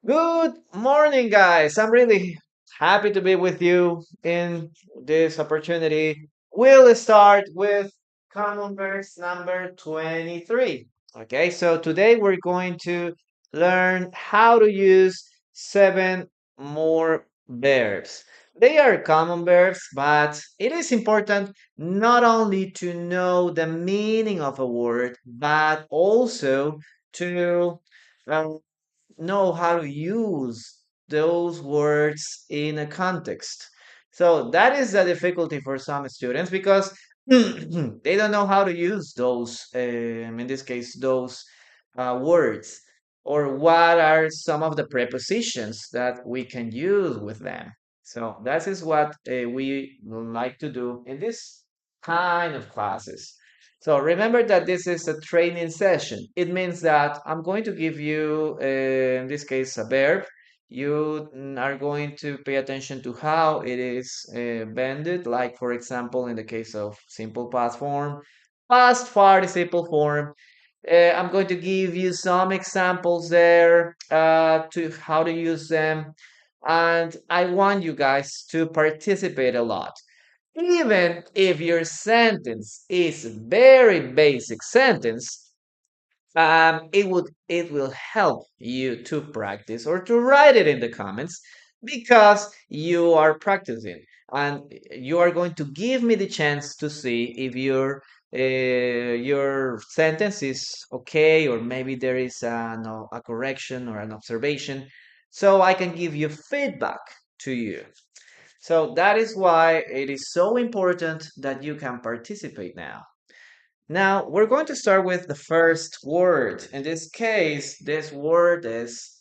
Good morning, guys. I'm really happy to be with you in this opportunity. We'll start with common verse number 23. Okay, so today we're going to learn how to use seven more verbs. They are common verbs, but it is important not only to know the meaning of a word, but also to um, know how to use those words in a context. So that is the difficulty for some students because they don't know how to use those, in this case, those words, or what are some of the prepositions that we can use with them. So that is what we like to do in this kind of classes. So remember that this is a training session. It means that I'm going to give you, in this case, a verb. You are going to pay attention to how it is bended, like, for example, in the case of simple past form, past participle form. I'm going to give you some examples there to how to use them. And I want you guys to participate a lot. Even if your sentence is very basic sentence, it will help you to practice or to write it in the comments because you are practicing and you are going to give me the chance to see if your sentence is okay or maybe there is no, a correction or an observation so I can give you feedback to you. So that is why it is so important that you can participate now. Now, we're going to start with the first word. In this case, this word is,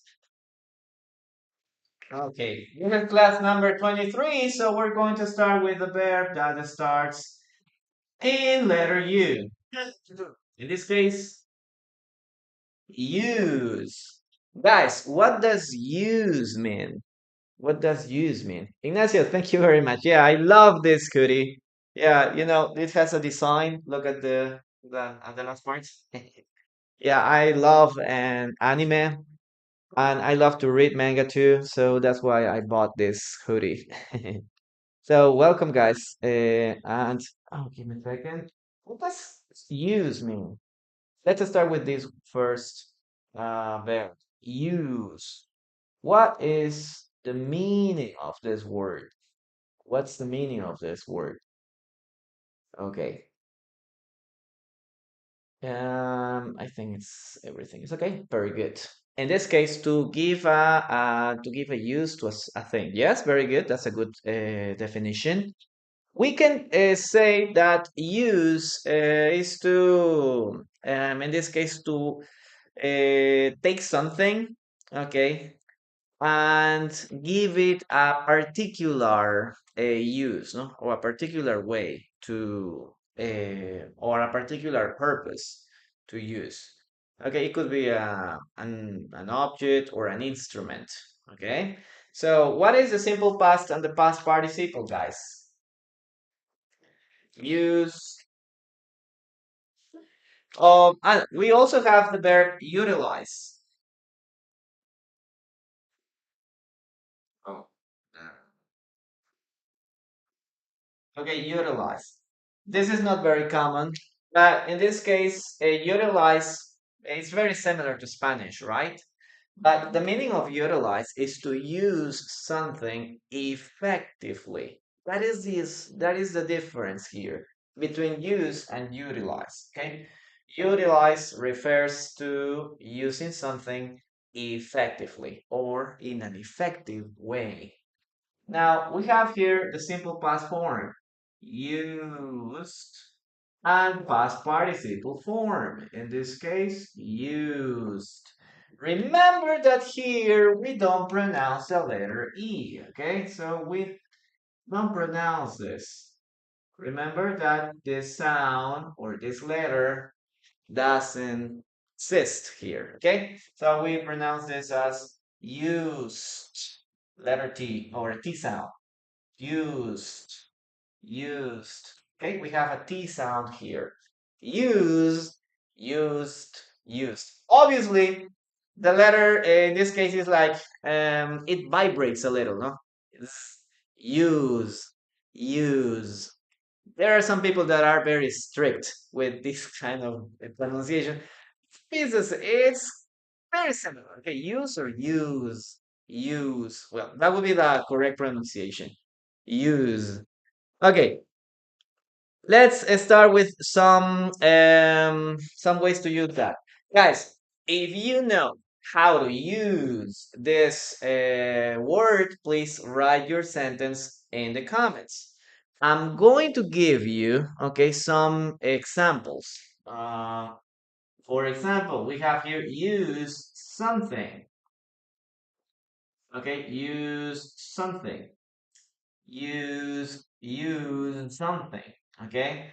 okay, unit class number 23. So we're going to start with the verb that starts in letter U. In this case, use. Guys, what does use mean? What does use mean? Ignacio, thank you very much. Yeah, I love this hoodie. Yeah, it has a design. Look at the last part. Yeah, I love an anime and I love to read manga too, so that's why I bought this hoodie. So welcome, guys. And oh, give me a second. What does use mean? Let's start with this first verb. Use. What is the meaning of this word? What's the meaning of this word? Okay. I think it's everything is okay. Very good. In this case, to give a use to a thing. Yes, very good. That's a good definition. We can say that use is to, in this case, to take something, okay, and give it a particular use, no? Or a particular way to, or a particular purpose to use. Okay, it could be an object or an instrument. Okay, so what is the simple past and the past participle, guys? Use. And we also have the verb utilize. Oh, okay, utilize. This is not very common, but in this case, utilize is very similar to Spanish, right? But the meaning of utilize is to use something effectively. That is the difference here between use and utilize. Okay? Utilize refers to using something effectively or in an effective way. Now we have here the simple past form, used, and past participle form. In this case, used. Remember that here we don't pronounce the letter E, okay? So we don't pronounce this. Remember that this sound or this letter doesn't exist here, okay? So we pronounce this as used, letter T or T sound. Used, used. Okay, we have a T sound here. Used, used, used. Obviously, The letter in this case is like it vibrates a little, no? It's use, use. There are some people that are very strict with this kind of pronunciation. It's very similar. Okay, use or use, use. Well, that would be the correct pronunciation. Use. Okay, let's start with some ways to use that. Guys, if you know how to use this word, please write your sentence in the comments. I'm going to give you, okay, some examples. Uh, for example, we have here use something. Okay, use something. Use something. Okay.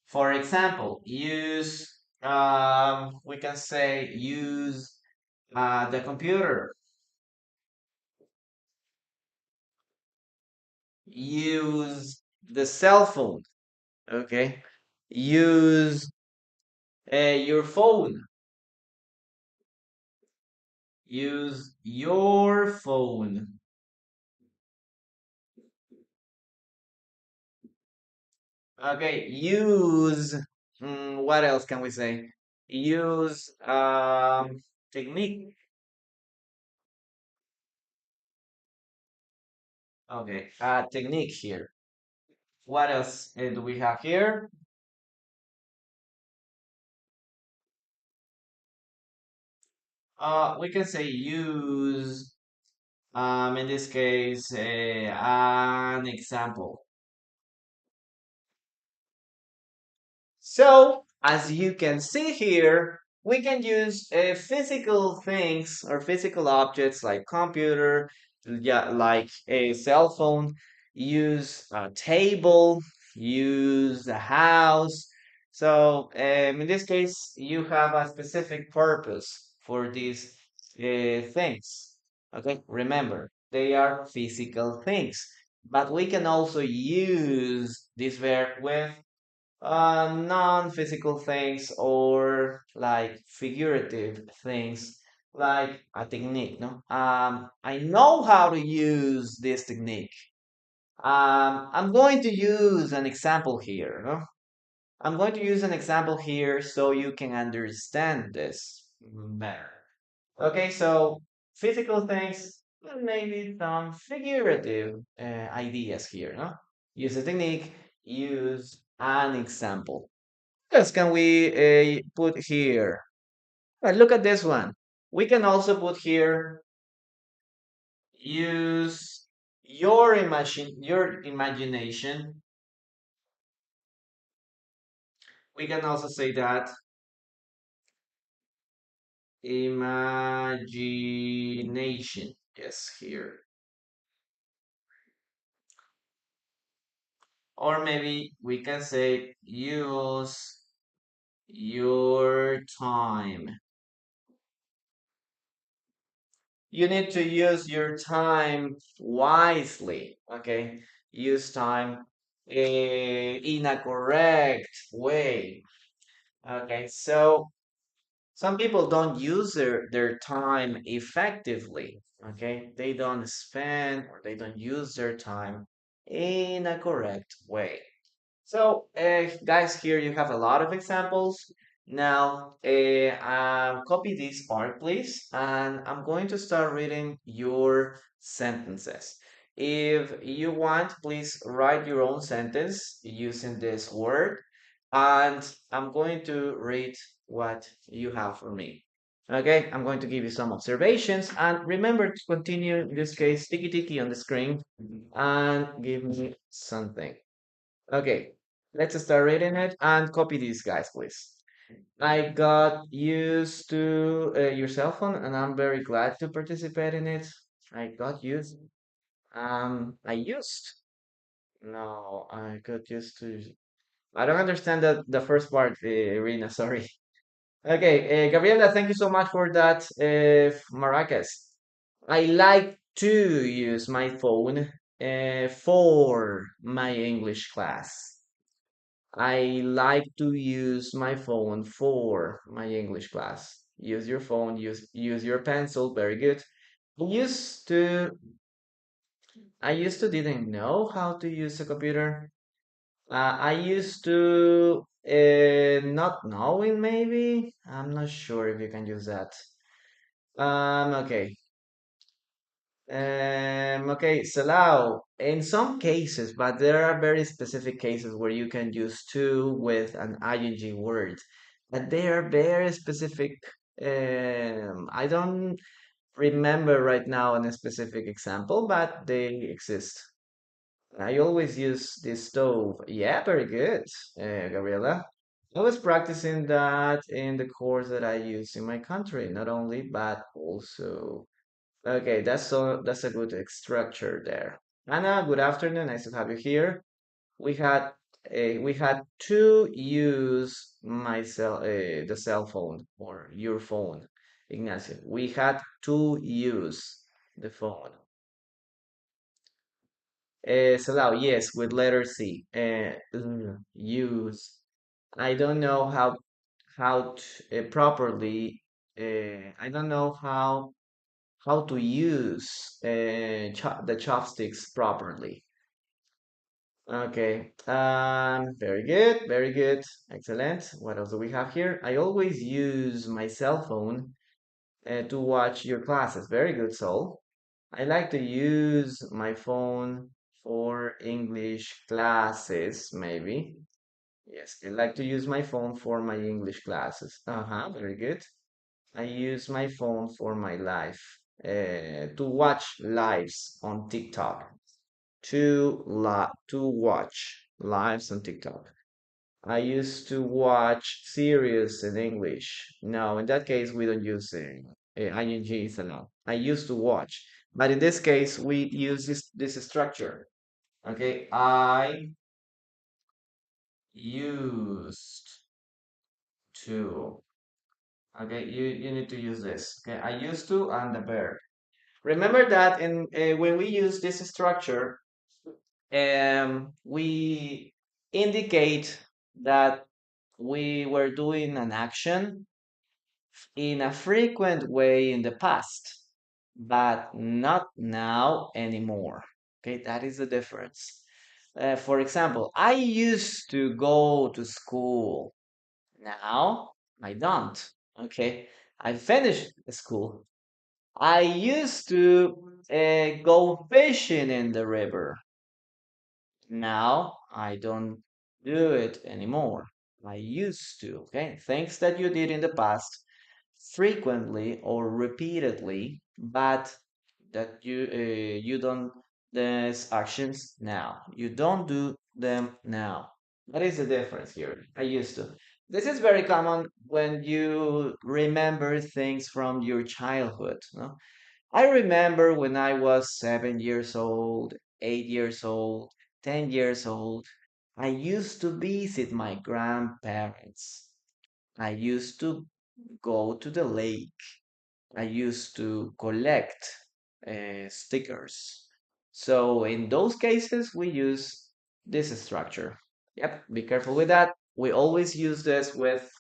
For example, use we can say use the computer, use the cell phone. Okay. Use your phone. Use your phone. Okay, use. What else can we say? Use technique. Okay, technique here. What else do we have here? We can say use. In this case, an example. So, as you can see here, we can use physical things or physical objects like computer, yeah, like a cell phone, use a table, use a house. So, in this case, you have a specific purpose for these things. Okay, remember, they are physical things, but we can also use this verb with non-physical things or like figurative things like a technique, no? I know how to use this technique. I'm going to use an example here, no? I'm going to use an example here so you can understand this better. Okay, so physical things, maybe some figurative ideas here, no? Use a technique, use an example. What else can we put here? Look at this one. We can also put here, use your imagination. We can also say that imagination. Yes, here. Or maybe we can say use your time. You need to use your time wisely, okay? Use time in a correct way. Okay, so some people don't use their time effectively, okay? They don't spend or they don't use their time in a correct way. So, guys, here you have a lot of examples. Now, copy this part, please, and I'm going to start reading your sentences. If you want, please write your own sentence using this word, and I'm going to read what you have for me. Okay, I'm going to give you some observations, and remember to continue, in this case, tiki tiki on the screen, and give me something. Okay, let's start reading it and copy these guys, please. I got used to your cell phone and I'm very glad to participate in it. I got used. I used. No, I got used to. I don't understand the first part, Irina, sorry. Okay, Gabriela, thank you so much for that, maracas. I like to use my phone for my English class. I like to use my phone for my English class. use your phone, use your pencil. Very good. I used to I used to didn't know how to use a computer. I used to not knowing maybe. I'm not sure if you can use that. Okay. Okay, so now in some cases, but there are very specific cases where you can use to with an ing word, but they are very specific. I don't remember right now in a specific example, but they exist. I always use this stove. Yeah, very good, Gabriela. I was practicing that in the course that I use in my country, not only, but also. Okay, that's a good structure there. Anna, good afternoon. Nice to have you here. We had we had to use the cell phone or your phone, Ignacio. We had to use the phone. Salao, yes, with letter C. Use. I don't know how to, properly. I don't know how to use the chopsticks properly. Okay. Very good. Very good. Excellent. What else do we have here? I always use my cell phone to watch your classes. Very good, Sol. I like to use my phone for English classes, maybe. Yes, I like to use my phone for my English classes. Uh-huh, very good. I use my phone for my life, to watch lives on TikTok, to watch lives on TikTok. I used to watch series in English. No, in that case, we don't use INGs a lot. I used to watch, but in this case, we use this structure. Okay, I used to. Okay, you need to use this. Okay, I used to and the verb. Remember that in when we use this structure, we indicate that we were doing an action in a frequent way in the past, but not now anymore. Okay, that is the difference. For example, I used to go to school. Now I don't. Okay, I finished school. I used to go fishing in the river. Now I don't do it anymore. I used to. Okay, things that you did in the past frequently or repeatedly, but that you don't these actions now. You don't do them now. What is the difference here? I used to. This is very common when you remember things from your childhood. No? I remember when I was 7 years old, 8 years old, 10 years old, I used to visit my grandparents. I used to go to the lake. I used to collect stickers. So in those cases, we use this structure. Yep, be careful with that. We always use this with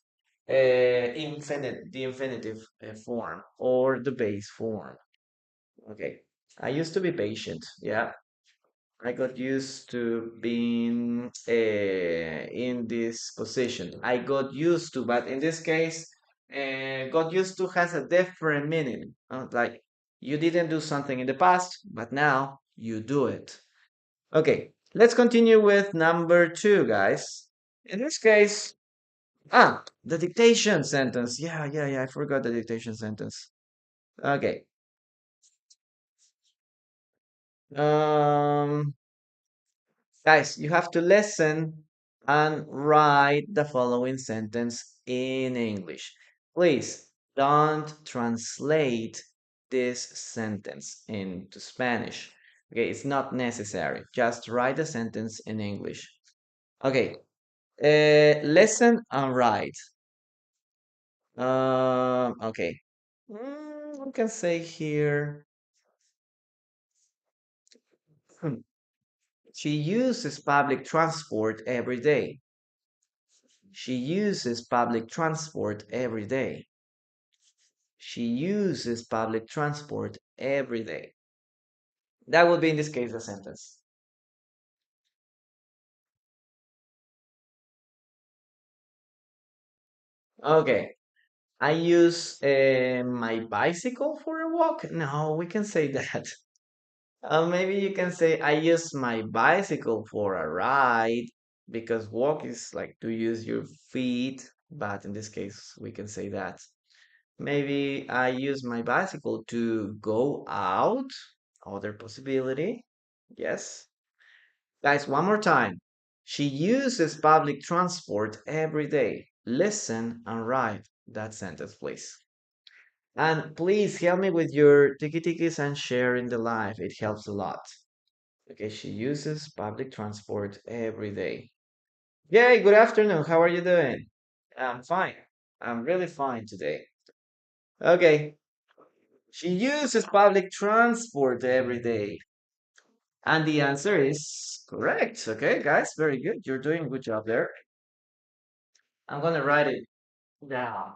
the infinitive form or the base form. Okay. I used to be patient. Yeah. I got used to being in this position. I got used to, but in this case, got used to has a different meaning. Like you didn't do something in the past, but now you do it. Okay, let's continue with number two, guys. In this case, the dictation sentence. Yeah. I forgot the dictation sentence. Okay. Um, Guys, you have to listen and write the following sentence in English. Please don't translate this sentence into Spanish. Okay, it's not necessary. Just write the sentence in English. Okay, listen and write. Okay. We can say here, she uses public transport every day. She uses public transport every day. She uses public transport every day. That would be in this case the sentence. Okay. I use my bicycle for a walk. No, we can say that. Maybe you can say I use my bicycle for a ride because walk is like to use your feet, but in this case, we can say that. Maybe I use my bicycle to go out. Other possibility. Yes. Guys, one more time. She uses public transport every day. Listen and write that sentence, please. And please help me with your tiki tikis and sharing the live. It helps a lot. Okay, she uses public transport every day. Yay, good afternoon. How are you doing? I'm fine. I'm really fine today. Okay, she uses public transport every day. And the answer is correct. Okay, guys, very good. You're doing a good job there. I'm gonna write it down.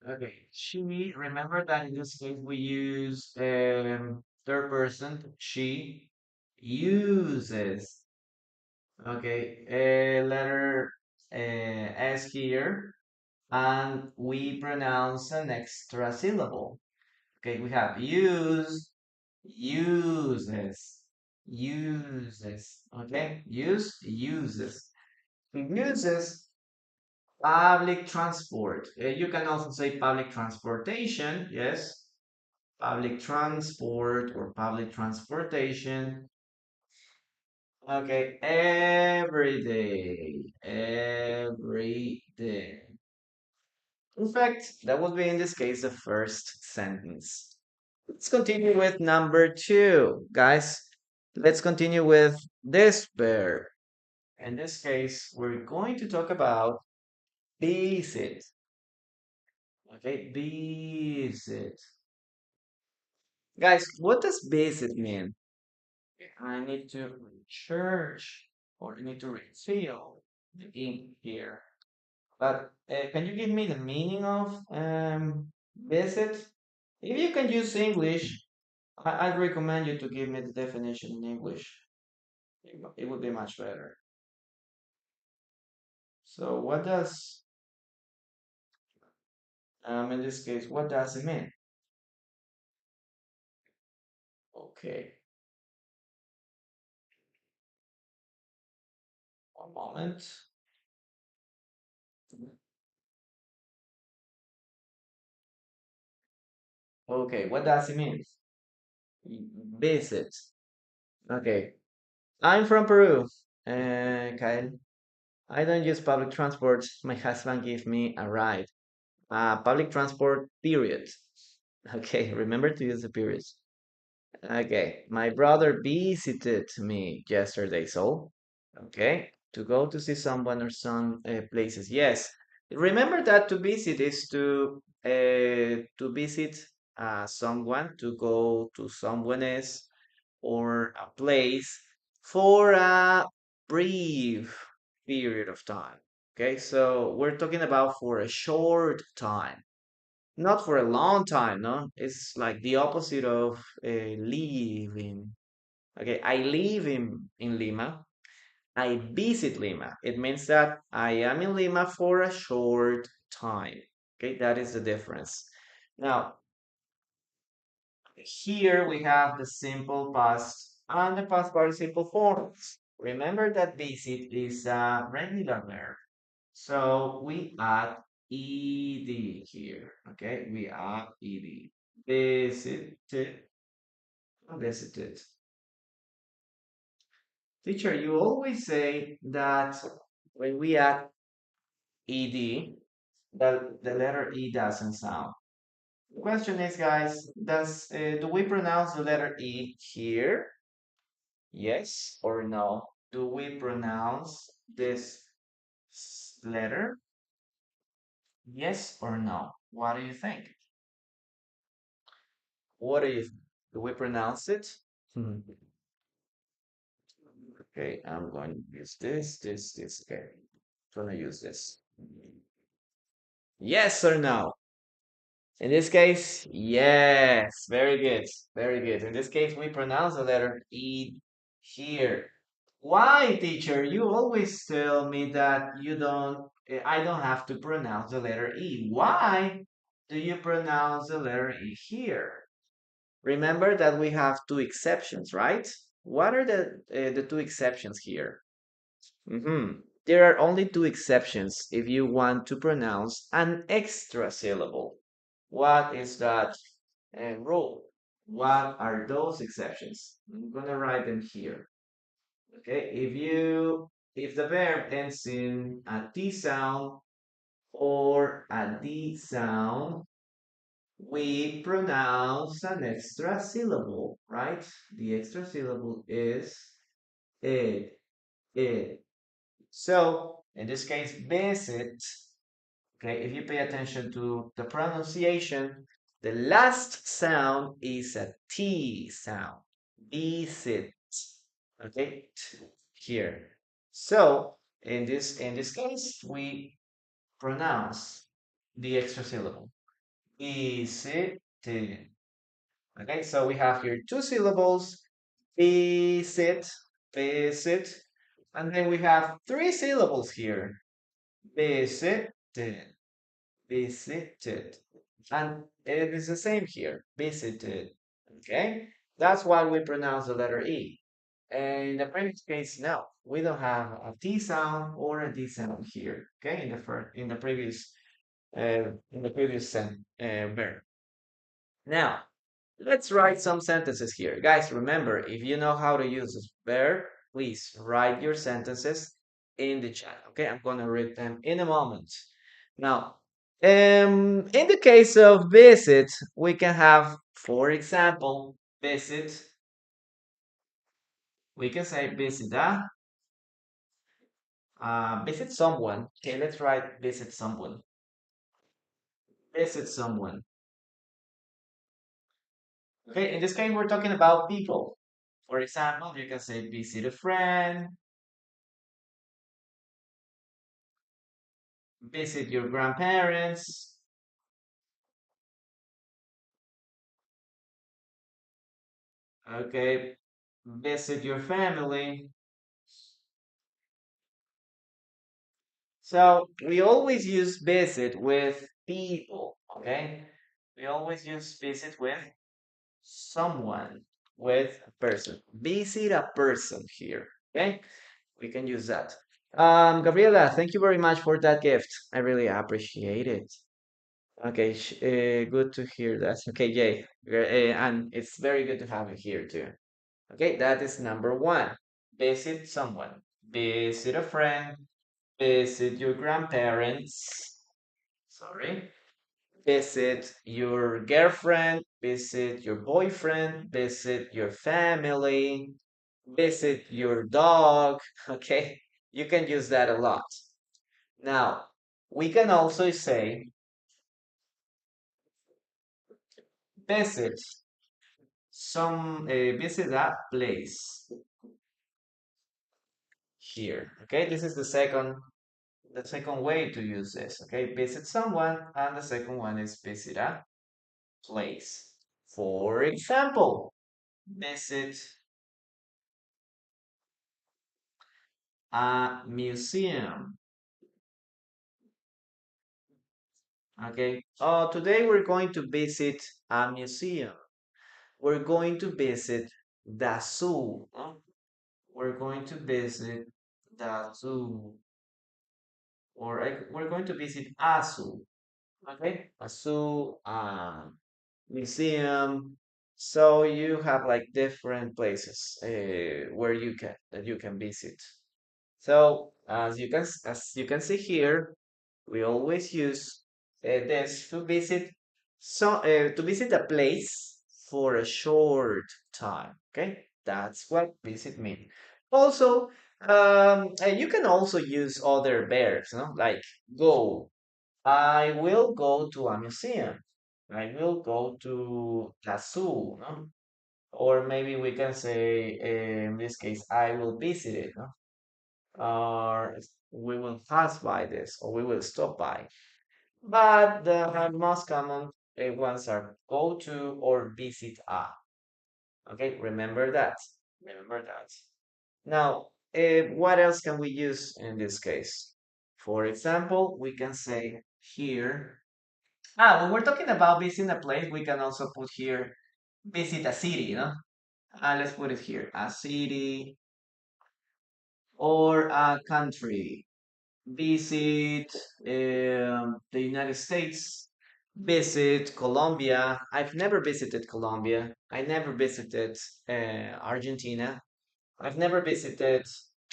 Okay, she, remember that in this case we use third person. She uses. Okay, letter S here, and we pronounce an extra syllable. Okay, we have use, uses, uses. Okay, use, uses. Uses public transport. You can also say public transportation. Yes, public transport or public transportation. Okay, every day. In fact, that would be in this case the first sentence. Let's continue with number two, guys. Let's continue with this verb. In this case, we're going to talk about visit. Okay, visit. Guys, what does visit mean? I need to research or I need to refill the ink here. But can you give me the meaning of visit? If you can use English, I'd recommend you to give me the definition in English. It would be much better. So what does, in this case, what does it mean? Okay, one moment. Okay, what does it mean? Visit. Okay, I'm from Peru. Kyle, I don't use public transport. My husband gave me a ride. Public transport, period. Okay, remember to use the periods. Okay, my brother visited me yesterday, so okay, to go to see someone or some places. Yes, remember that to visit is to visit someone, to go to someone else or a place for a brief period of time. Okay, so we're talking about for a short time, not for a long time, no? It's like the opposite of leaving. Okay, I live in Lima. I visit Lima. It means that I am in Lima for a short time. Okay, that is the difference. Now, here we have the simple past and the past participle forms. Remember that visit is a regular verb. So we add ed here. Okay, we add ed. Visited, visited. Teacher, you always say that when we add ed, the letter e doesn't sound. The question is, guys, do we pronounce the letter e here? Yes or no? Do we pronounce this letter? Yes or no? What do you think? What do you think? Do we pronounce it? Hmm. Okay, I'm going to use this. Okay, I'm gonna use this. Yes or no? In this case, yes, very good, very good. In this case, we pronounce the letter E here. Why, teacher? You always tell me that I don't have to pronounce the letter E. Why do you pronounce the letter E here? Remember that we have two exceptions, right? What are the two exceptions here? There are only two exceptions if you want to pronounce an extra syllable. What is that rule? What are those exceptions? I'm gonna write them here. Okay, if the verb ends in a T sound or a D sound, we pronounce an extra syllable, right? The extra syllable is it, it. So in this case, visit. Okay, if you pay attention to the pronunciation, the last sound is a T sound. Visit. Okay, here. So in this case, we pronounce the extra syllable. Visit. Okay, so we have here two syllables. Visit, visit, and then we have three syllables here. Visited, visited. And it is the same here, visited. Okay? That's why we pronounce the letter E. And in the previous case, no, we don't have a T sound or a D sound here. Okay, in the previous verb. Now, let's write some sentences here. Guys, remember, if you know how to use this verb, please write your sentences in the chat. Okay, I'm gonna read them in a moment. Now, in the case of visit, we can have, for example, visit. We can say visit, visit someone. Okay, let's write visit someone. Visit someone. Okay, in this case, we're talking about people. For example, you can say visit a friend, visit your grandparents, okay, visit your family. So we always use visit with people, okay? We always use visit with someone, with a person. Visit a person here, okay? We can use that. Gabriela, thank you very much for that gift. I really appreciate it. Okay, good to hear that. Okay, Jay, and it's very good to have you here too. Okay, that is number one. Visit someone. Visit a friend. Visit your grandparents. Sorry. Visit your girlfriend. Visit your boyfriend. Visit your family. Visit your dog. Okay, you can use that a lot. Now, we can also say visit visit a place here. Okay, this is the second way to use this. Okay, visit someone, and the second one is visit a place. For example, visit a museum. Okay, today we're going to visit a museum. We're going to visit the zoo. We're going to visit the zoo, or we're going to visit a zoo. Okay, a zoo, museum. So you have like different places where you can visit. So as you can see here, we always use this to visit a place for a short time. Okay, that's what visit means. Also, you can also use other verbs, like go. I will go to a museum. I will go to the zoo, no? Or maybe we can say, in this case, I will visit it, no? Or we will pass by this, or we will stop by. But the most common ones are go to or visit a. Okay, remember that. Remember that. Now, what else can we use in this case? For example, we can say here. When we're talking about visiting a place, we can also put here visit a city, you know? Let's put it here, a city or a country. Visit the United States. Visit Colombia. I've never visited Colombia. I never visited Argentina. I've never visited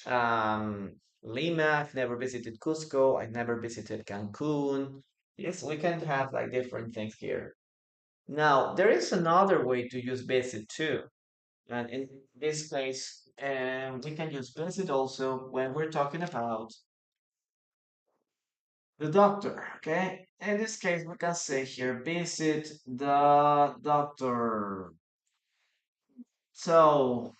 um, Lima. I've never visited Cusco. I've never visited Cancun. Yes, we can have like different things here. Now, there is another way to use visit too. And in this case, we can use visit also when we're talking about the doctor, okay? In this case, we can say here, visit the doctor. So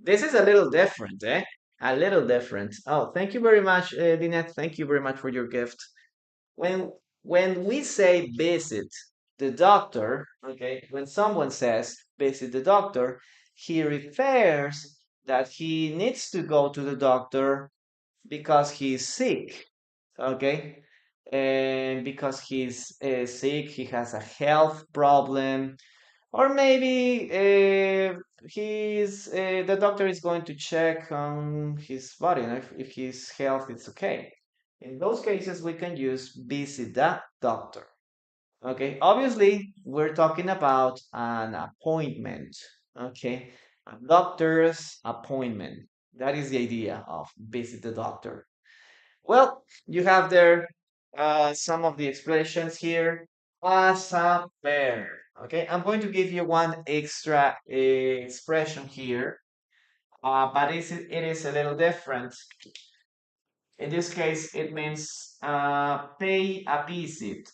this is a little different, eh? A little different. Oh, thank you very much, Dinette. Thank you very much for your gift. When when we say visit the doctor, okay, when someone says visit the doctor, he refers that he needs to go to the doctor because he's sick, okay? And because he's sick, he has a health problem, or maybe the doctor is going to check on his body, and if his health is okay. In those cases, we can use visit the doctor. Okay, obviously, we're talking about an appointment. Okay, a doctor's appointment. That is the idea of visit the doctor. Well, you have there some of the expressions here. As a bear. Okay, I'm going to give you one extra expression here, but it is a little different. In this case, it means pay a visit.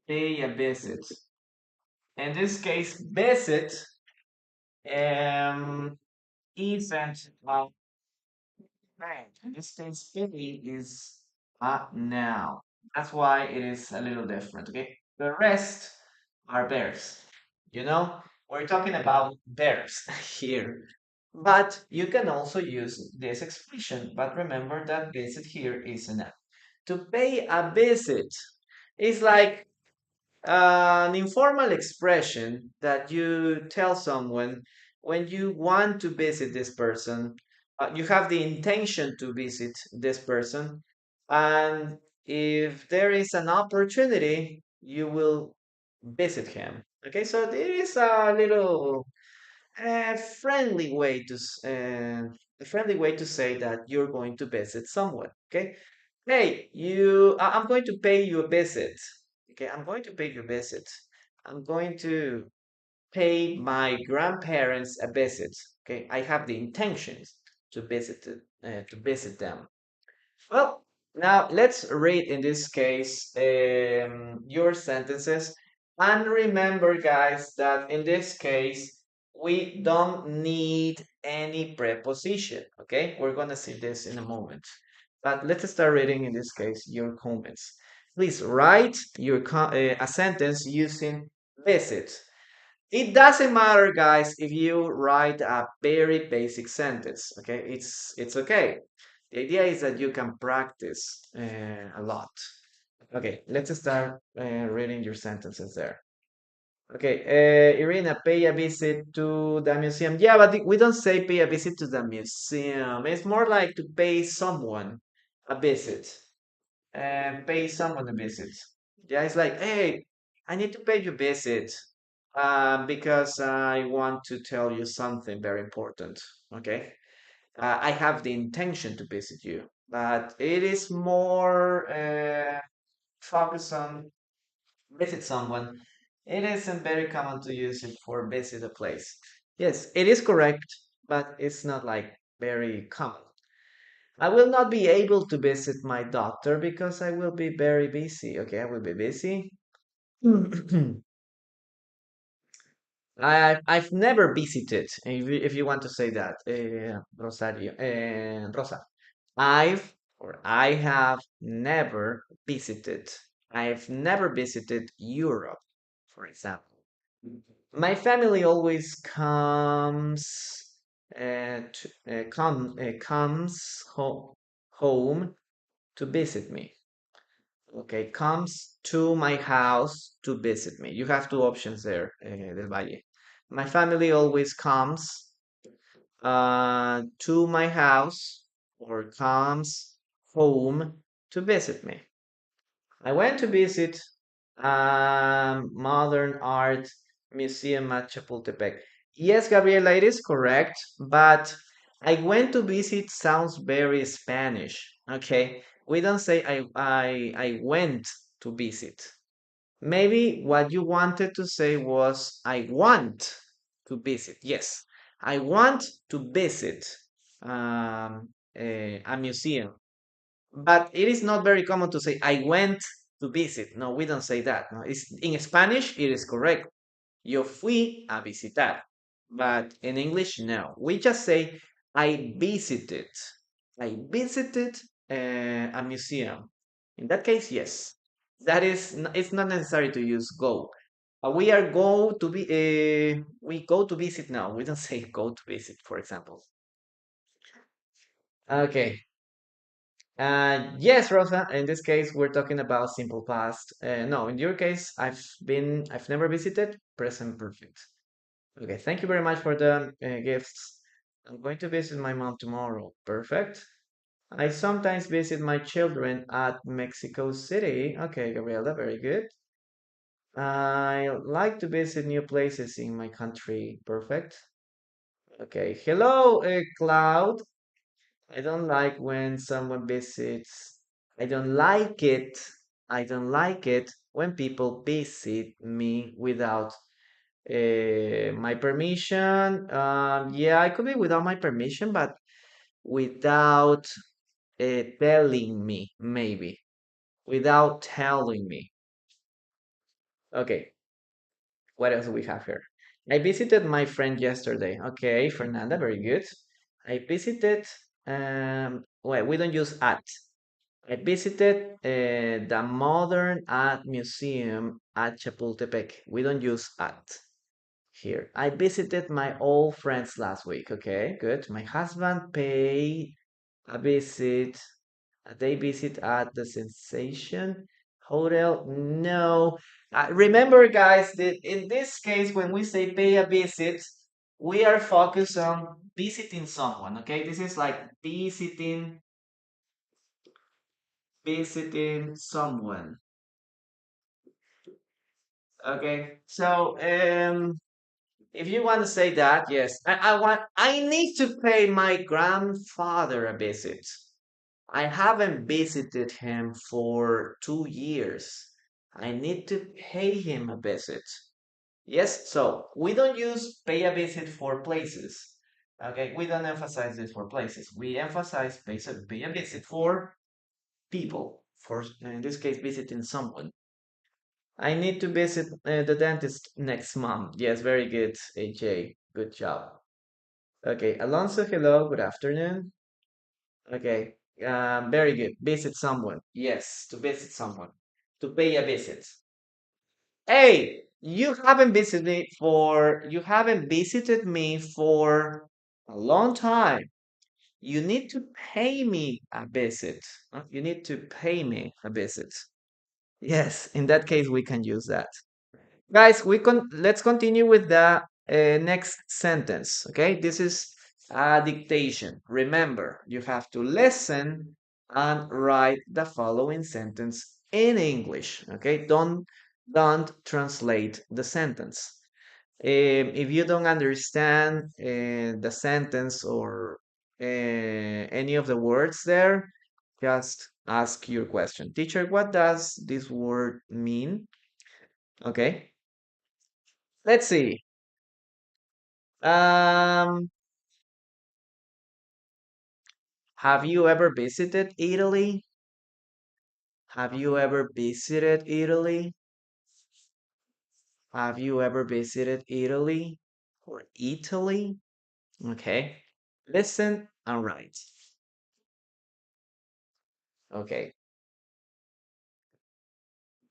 Pay a visit. In this case, visit isn't right. In this case, pay is a noun. That's why it is a little different. Okay, the rest are bears. You know, we're talking about bears here. But you can also use this expression. But remember that visit here is enough. To pay a visit is like an informal expression that you tell someone when you want to visit this person. You have the intention to visit this person. And if there is an opportunity, you will visit him. Okay, so it is a little friendly way a friendly way to say that you're going to visit someone. Okay, hey, I'm going to pay you a visit. Okay, I'm going to pay you a visit. I'm going to pay my grandparents a visit. Okay, I have the intentions to visit them. Well, now let's read in this case your sentences. And remember, guys, that in this case, we don't need any preposition. Okay, we're going to see this in a moment. But let's start reading in this case your comments. Please write a sentence using visit. It doesn't matter, guys, if you write a very basic sentence. Okay, it's okay. The idea is that you can practice a lot. Okay, let's start reading your sentences there. Okay, Irina, pay a visit to the museum. Yeah, but we don't say pay a visit to the museum. It's more like to pay someone a visit. Pay someone a visit. Yeah, it's like, hey, I need to pay you a visit because I want to tell you something very important. Okay, I have the intention to visit you, but it is more focused on visit someone. It isn't very common to use it for visit a place. Yes, it is correct, but it's not like very common. I will not be able to visit my doctor because I will be very busy. Okay, I will be busy. I've never visited, if you want to say that, Rosario, Rosa. I have never visited. I've never visited Europe, for example. My family always comes home to visit me. Okay, comes to my house to visit me. You have two options there, Del Valle. My family always comes to my house or comes home to visit me. I went to visit Modern Art Museum at Chapultepec. Yes, Gabriela, it is correct, but I went to visit sounds very Spanish. Okay, we don't say I went to visit. Maybe what you wanted to say was I want to visit. Yes, I want to visit a museum. But it is not very common to say I went to visit. No, we don't say that. No, it's in Spanish it is correct. Yo fui a visitar. But in English, no. We just say I visited. I visited a museum. In that case, yes. It's not necessary to use go. We go to visit now. We don't say go to visit, for example. Okay. Yes, Rosa. In this case, we're talking about simple past. No, in your case, I've never visited present perfect. Okay, thank you very much for the gifts. I'm going to visit my mom tomorrow. Perfect. I sometimes visit my children at Mexico City. Okay, Gabriela, very good. I like to visit new places in my country. Perfect. Okay, hello, Cloud. I don't like when someone visits. I don't like it. I don't like it when people visit me without my permission. Yeah, I could be without my permission, but without telling me, maybe. Without telling me. Okay, what else do we have here? I visited my friend yesterday. Okay, Fernanda, very good. I visited, well, we don't use at. I visited the Modern Art Museum at Chapultepec. We don't use at here. I visited my old friends last week. Okay, good. My husband paid a visit, a day visit at the Sensation Hotel. No. Remember, guys, that in this case, when we say pay a visit, we are focused on visiting someone. Okay, this is like visiting someone. Okay, so if you want to say that, yes, I need to pay my grandfather a visit. I haven't visited him for 2 years. I need to pay him a visit. Yes, so we don't use pay a visit for places. Okay, we don't emphasize this for places. We emphasize pay a visit for people. For in this case, visiting someone. I need to visit the dentist next month. Yes, very good, AJ. Good job. Okay, Alonso, hello, good afternoon. Okay, very good. Visit someone. Yes, to visit someone. To pay a visit. Hey, you haven't visited me for a long time. You need to pay me a visit. You need to pay me a visit. Yes, in that case, we can use that. Guys, let's continue with the next sentence. Okay, this is a dictation. Remember, you have to listen and write the following sentence in English. Okay, don't translate the sentence. If you don't understand the sentence or any of the words there, just ask your question. Teacher, what does this word mean? Okay. Let's see. Um, have you ever visited Italy? Have you ever visited Italy? Have you ever visited Italy or Italy? Okay. Listen and write. Okay.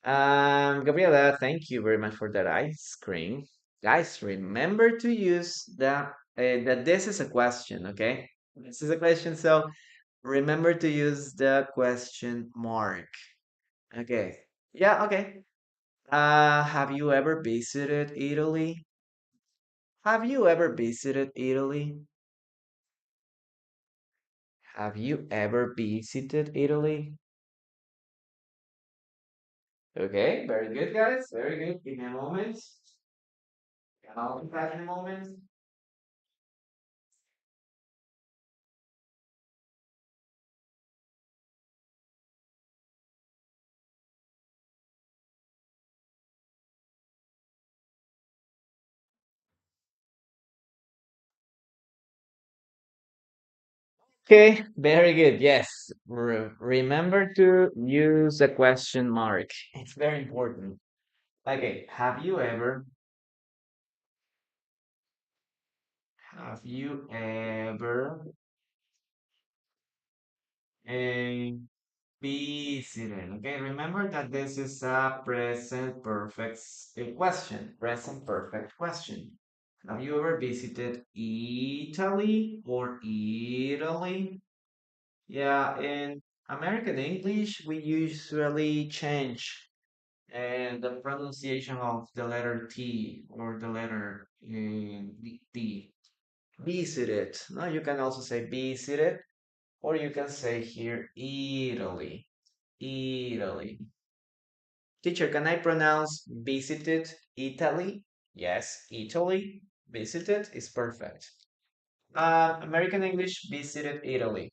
Gabriela, thank you very much for that ice cream. Guys, remember to use that this is a question, okay? This is a question, so remember to use the question mark. Okay. Yeah, okay. Have you ever visited Italy? Have you ever visited Italy? Have you ever visited Italy? Okay, very good, guys. Very good. Give me a moment. I'll be back in a moment. Okay, very good. Yes. Remember to use the question mark. It's very important. Okay, have you ever uh, visited? Okay, remember that this is a present perfect question. Present perfect question. Have you ever visited Italy or Italy? Yeah, in American English, we usually change the pronunciation of the letter T or the letter D. Visited. No, you can also say visited, or you can say here Italy. Italy. Teacher, can I pronounce visited Italy? Yes, Italy. Visited is perfect. American English visited Italy.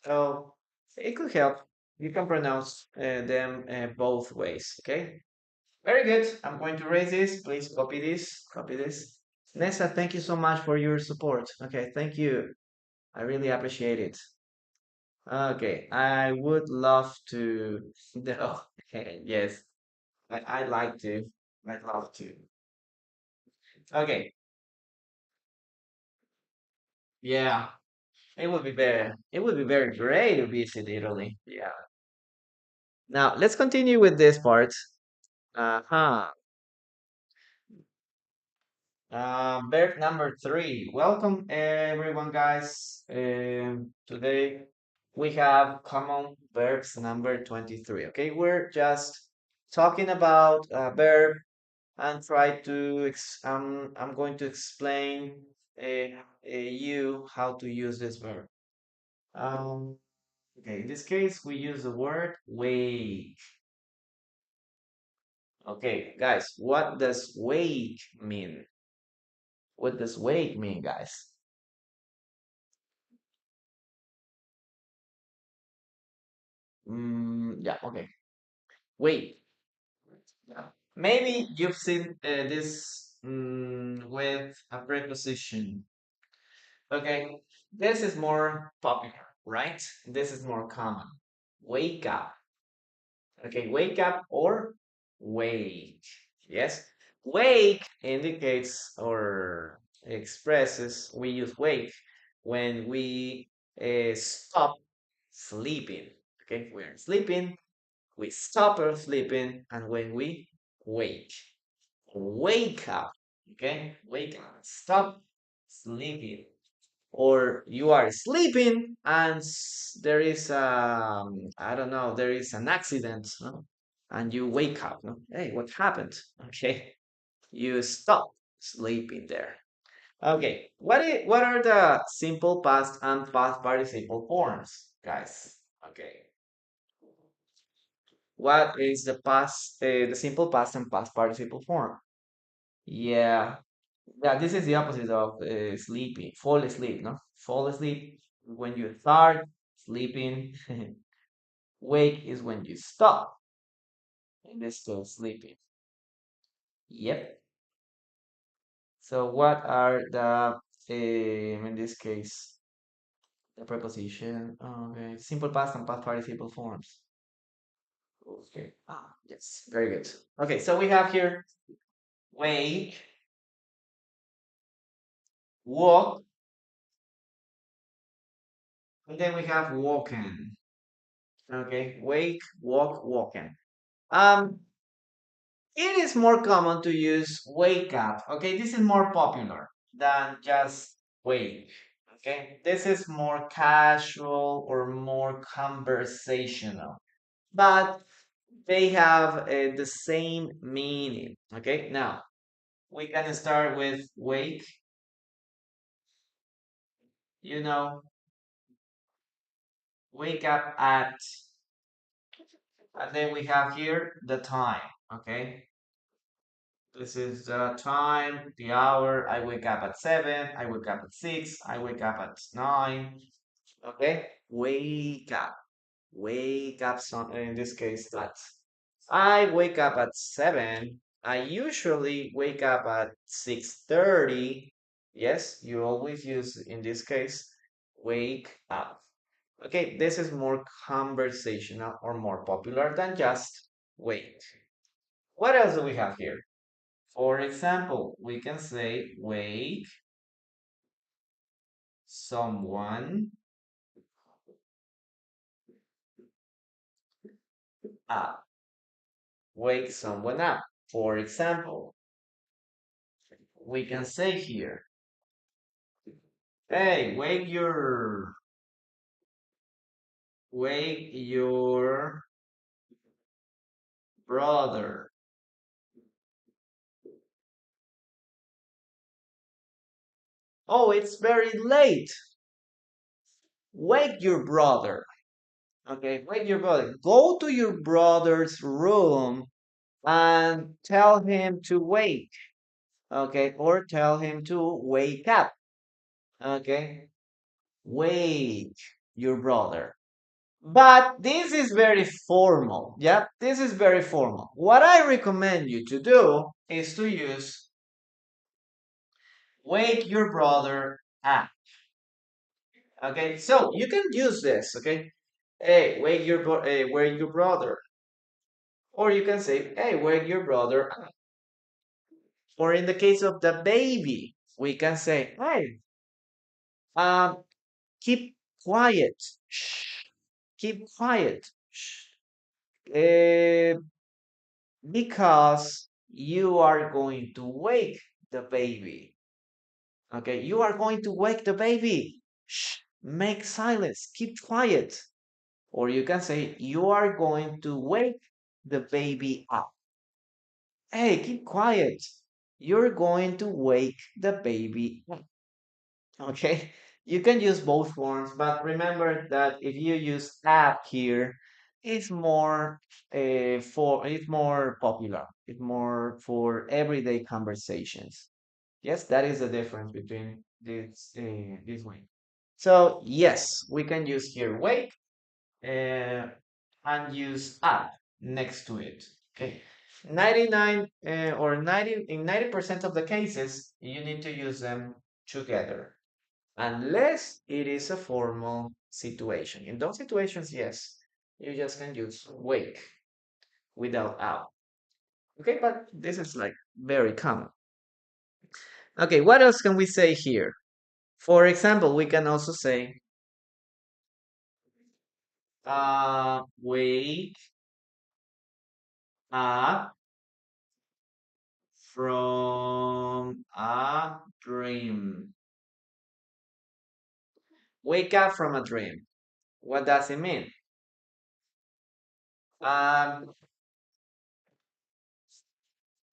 So it could help. You can pronounce them both ways. Okay. Very good. I'm going to raise this. Please copy this. Copy this. Nessa, thank you so much for your support. Okay, thank you. I really appreciate it. Okay, I would love to. No, yes, I'd like to. I'd love to. Okay, yeah, it would be very great to visit Italy. Yeah. Now let's continue with this part. Uh-huh. Verb number three. Welcome everyone, guys. Today we have common verbs number 23. Okay, we're just talking about a verb and try to I'm going to explain you how to use this verb. Um, okay, in this case we use the word wake. Okay, guys, what does wake mean? What does wake mean, guys? Yeah, okay. Wake. Yeah. Maybe you've seen this with a preposition. Okay, this is more popular, right? This is more common. Wake up. Okay, wake up or wake. Yes, wake indicates or expresses, we use wake when we stop sleeping. Okay, we're sleeping, we stop our sleeping, and when we wake, wake up. Okay, wake up, stop sleeping. Or you are sleeping and there is I don't know, there is an accident, no? And you wake up, no? Hey, what happened? Okay, you stop sleeping there. Okay, what are the simple past and past participle forms, guys? Okay, what is the simple past and past participle form? Yeah, yeah, this is the opposite of sleeping. Fall asleep, no? Fall asleep when you start sleeping. Wake is when you stop, and this still sleeping. Yep. So what are in this case, the preposition? Okay, simple past and past participle forms. Okay. Ah, yes, very good. Okay, so we have here wake, walk, and then we have walking. Okay, wake, walk, walking. It is more common to use wake up. Okay, this is more popular than just wake. Okay, this is more casual or more conversational, but they have the same meaning. Okay, now we can start with wake. You know, wake up at, and then we have here the time. Okay, this is the time, the hour. I wake up at 7. I wake up at 6. I wake up at 9. Okay, wake up. Wake up. Some in this case, that's I wake up at 7. I usually wake up at 6:30. Yes, you always use in this case wake up. Okay, this is more conversational or more popular than just wait. What else do we have here? For example, we can say wake someone up. Wake someone up. For example, we can say here, hey, wake your brother. Oh, it's very late. Wake your brother. Okay, wake your brother. Go to your brother's room and tell him to wake. Okay, or tell him to wake up. Okay, wake your brother. But this is very formal. Yeah, this is very formal. What I recommend you to do is to use wake your brother up. Okay, so you can use this. Okay, hey, wake your brother, or you can say, hey, wake your brother up. Or in the case of the baby, we can say, hey, um, keep quiet. Shh, keep quiet. Shh. Uh, because you are going to wake the baby. Okay, you are going to wake the baby. Shh, make silence, keep quiet. Or you can say, you are going to wake the baby up. Hey, keep quiet. You're going to wake the baby up. Okay, you can use both forms, but remember that if you use app here, it's more popular. It's more for everyday conversations. Yes, that is the difference between this way. So yes, we can use here wake uh, and use up next to it. Okay, 99 or 90 in 90% of the cases, you need to use them together unless it is a formal situation. In those situations, yes, you just can use wake without out. Okay, but this is like very common. Okay, what else can we say here? For example, we can also say wake up from a dream. Wake up from a dream. What does it mean? Um,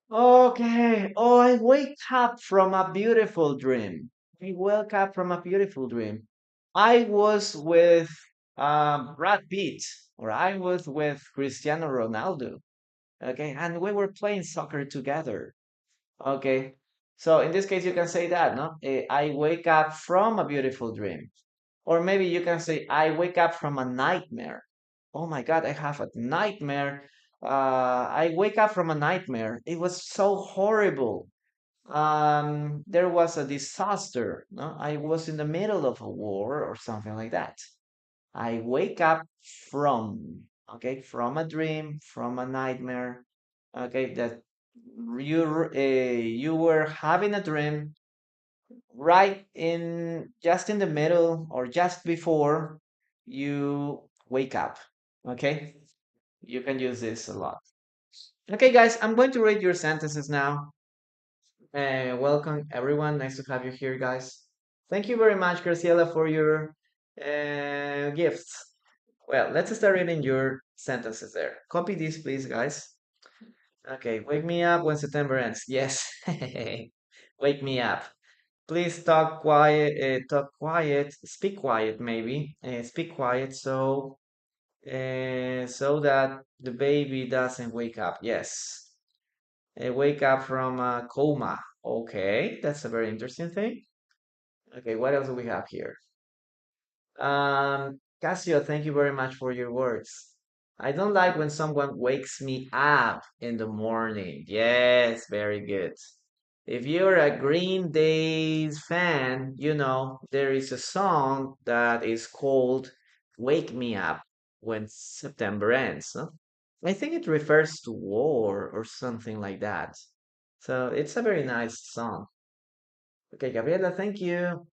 Okay. Oh, I wake up from a beautiful dream. I woke up from a beautiful dream. I was with Brad Pitt, or I was with Cristiano Ronaldo. Okay, and we were playing soccer together. Okay, so in this case, you can say that, no? I wake up from a beautiful dream. Or maybe you can say, I wake up from a nightmare. Oh my God, I have a nightmare. I wake up from a nightmare. It was so horrible. There was a disaster. No? I was in the middle of a war or something like that. I wake up from, okay, from a dream, from a nightmare. Okay, that you were having a dream right in just in the middle or just before you wake up. Okay, you can use this a lot. Okay, guys, I'm going to read your sentences now. Welcome, everyone. Nice to have you here, guys. Thank you very much, Graciela, for your gifts. Well, let's start reading your sentences there. Copy these, please, guys. Okay, wake me up when September ends. Yes, wake me up. Please talk quiet, speak quiet, maybe. Speak quiet so that the baby doesn't wake up. Yes, wake up from a coma. Okay, that's a very interesting thing. Okay, what else do we have here? Casio, thank you very much for your words. I don't like when someone wakes me up in the morning. Yes, very good. If you're a Green Days fan, you know there is a song that is called Wake Me Up When September Ends. Huh? I think it refers to war or something like that. So it's a very nice song. Okay, Gabriela, thank you.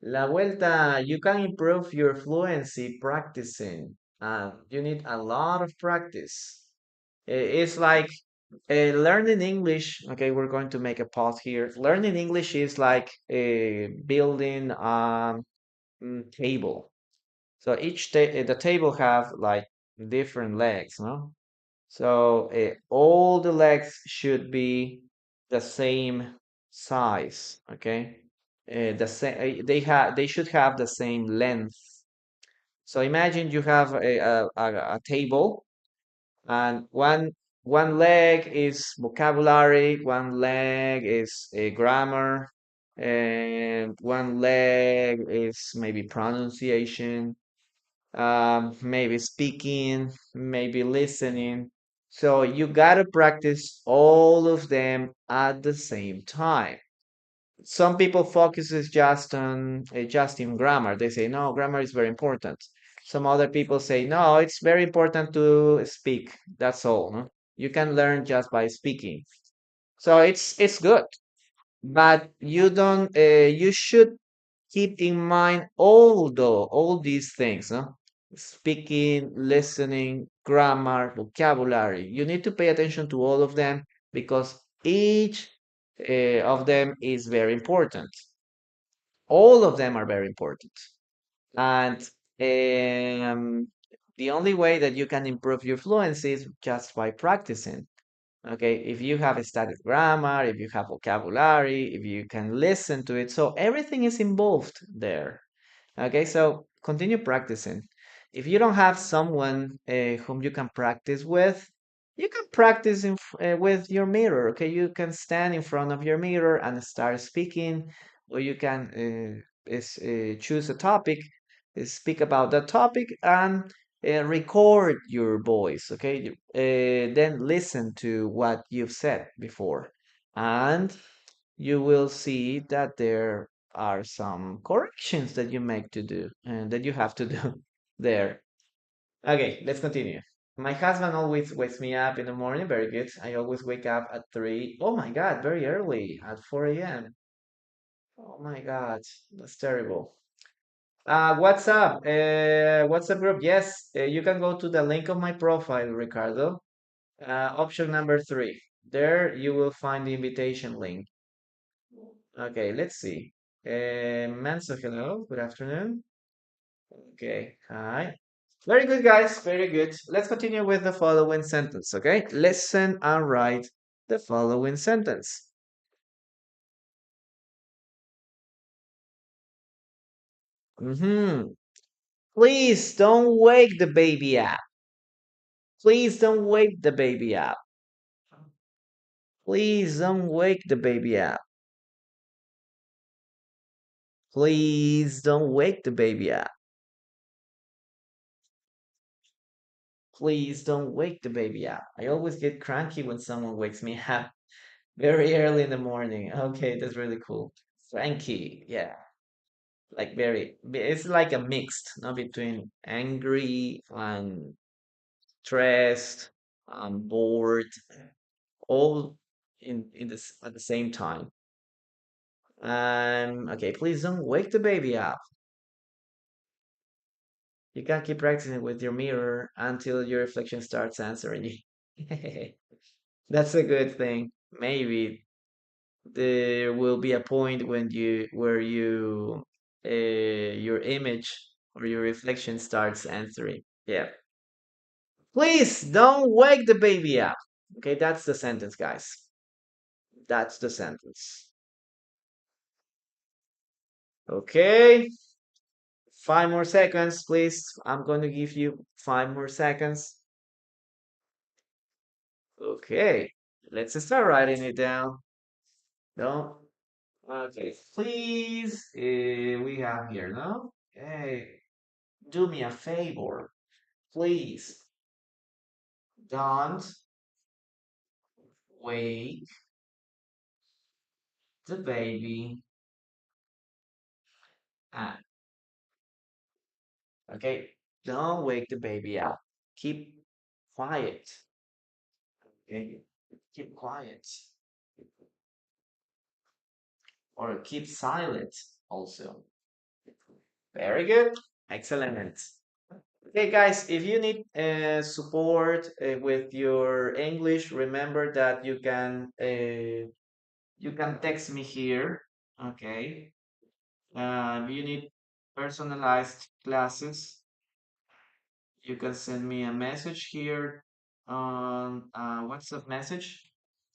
La vuelta, you can improve your fluency practicing. You need a lot of practice. It's like learning English. Okay, we're going to make a pause here. Learning English is like building a table. So the table have like different legs, no? So all the legs should be the same size, okay? They should have the same length. So imagine you have a table and one leg is vocabulary, one leg is grammar, and one leg is maybe pronunciation, maybe speaking, maybe listening. So you gotta practice all of them at the same time. Some people focuses just in grammar. They say no, grammar is very important. Some other people say no, it's very important to speak. That's all. No? You can learn just by speaking. So it's good, but you don't. You should keep in mind all these things, no? Speaking, listening, grammar, vocabulary. You need to pay attention to all of them because each of them is very important. All of them are very important. And um, the only way that you can improve your fluency is just by practicing. Okay, if you have studied grammar, if you have vocabulary, if you can listen to it, so everything is involved there. Okay, so continue practicing. If you don't have someone whom you can practice with, you can practice with your mirror. Okay, you can stand in front of your mirror and start speaking, or you can choose a topic, speak about that topic, and record your voice. Okay, then listen to what you've said before, and you will see that there are some corrections that you make to do and that you have to do there. Okay, let's continue. My husband always wakes me up in the morning. Very good. I always wake up at 3. Oh my God, very early at 4 a.m. Oh my God, that's terrible. What's up? What's up, group? Yes, you can go to the link of my profile, Ricardo. Option number 3. There you will find the invitation link. Okay, let's see. Manso, hello. Good afternoon. Okay, hi. Very good, guys. Very good. Let's continue with the following sentence, okay? Listen and write the following sentence. Please don't wake the baby up. Please don't wake the baby up. Please don't wake the baby up. Please don't wake the baby up. Please don't wake the baby up. I always get cranky when someone wakes me up very early in the morning. Okay, that's really cool. Cranky, yeah. Like it's like a mixed, no, between angry and stressed and bored, all in this at the same time. Okay, please don't wake the baby up. You can keep practicing with your mirror until your reflection starts answering you. That's a good thing. Maybe there will be a point when you where your image or your reflection starts answering. Yeah. Please don't wake the baby up. Okay, that's the sentence, guys. That's the sentence. Okay, 5 more seconds, please. I'm going to give you 5 more seconds. Okay, let's start writing it down. No? Okay, please. We have here, no? Hey, do me a favor. Please don't wake the baby up. Okay, don't wake the baby up. Keep quiet. Okay, keep quiet. Or keep silent also. Very good. Excellent. Okay, guys, if you need support with your English, remember that you can text me here. Okay. If you need personalized classes, you can send me a message here on WhatsApp message,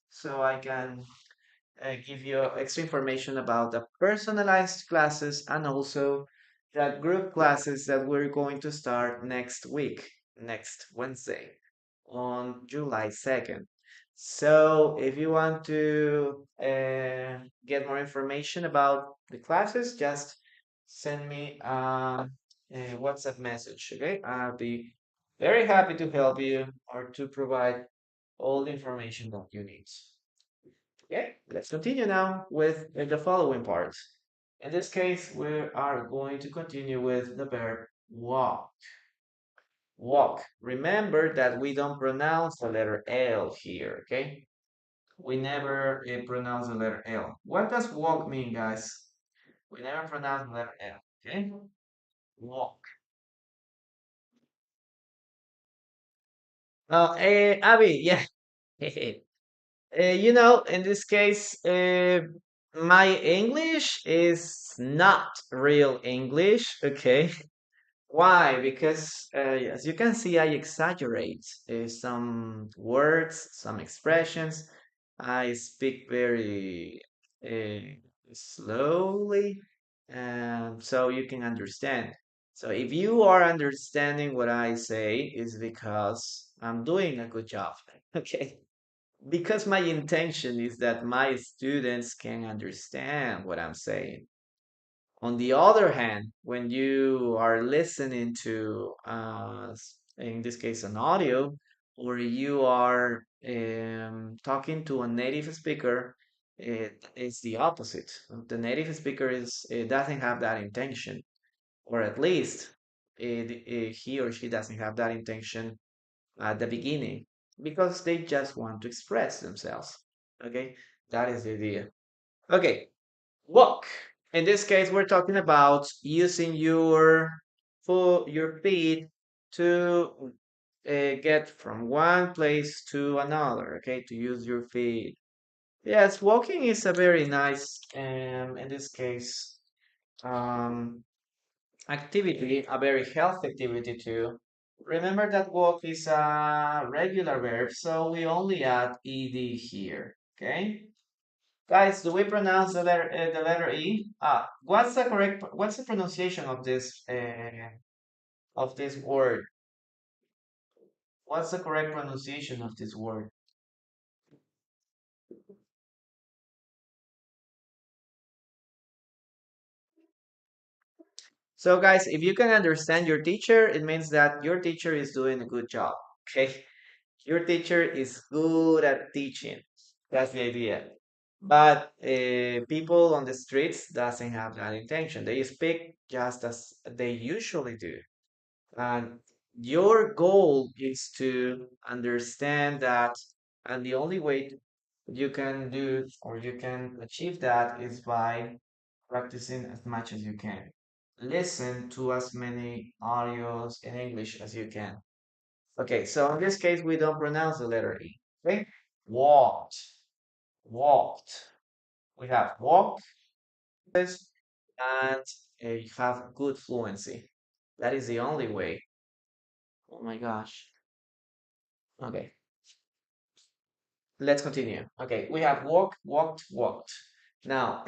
so I can give you extra information about the personalized classes and also the group classes that we're going to start next week, next Wednesday, on July 2nd. So if you want to get more information about the classes, just send me a WhatsApp message, okay? I'll be very happy to help you or to provide all the information that you need. Okay, let's continue now with the following part. In this case, we are going to continue with the verb walk. Walk. Remember that we don't pronounce the letter L here, okay? We never pronounce the letter L. What does walk mean, guys? We never pronounce the letter L, okay? Walk. Abby, yeah. In this case, my English is not real English, okay? Why? Because as you can see, I exaggerate some words, some expressions. I speak very slowly, and so you can understand. So if you are understanding what I say, is because I'm doing a good job. Okay? Because my intention is that my students can understand what I'm saying. On the other hand, when you are listening to, in this case, an audio, or you are talking to a native speaker, it's the opposite. The native speaker doesn't have that intention, or at least he or she doesn't have that intention at the beginning because they just want to express themselves. Okay, that is the idea. Okay, walk. In this case, we're talking about using your feet to get from one place to another. Okay, to use your feet. Yes, walking is a very nice, in this case, um, activity, a very healthy activity too. Remember that walk is a regular verb, so we only add ed here. Okay. Guys, do we pronounce the letter E? What's the pronunciation of this word? What's the correct pronunciation of this word? So guys, if you can understand your teacher, it means that your teacher is doing a good job. Okay? Your teacher is good at teaching. That's the idea. But people on the streets doesn't have that intention. They speak just as they usually do. And your goal is to understand that, and the only way you can do or you can achieve that is by practicing as much as you can. Listen to as many audios in English as you can. Okay, so in this case, we don't pronounce the letter E. Okay, walked, walked. We have walk, and you have good fluency. That is the only way. Oh my gosh. Okay, let's continue. Okay, we have walk, walked, walked. Now,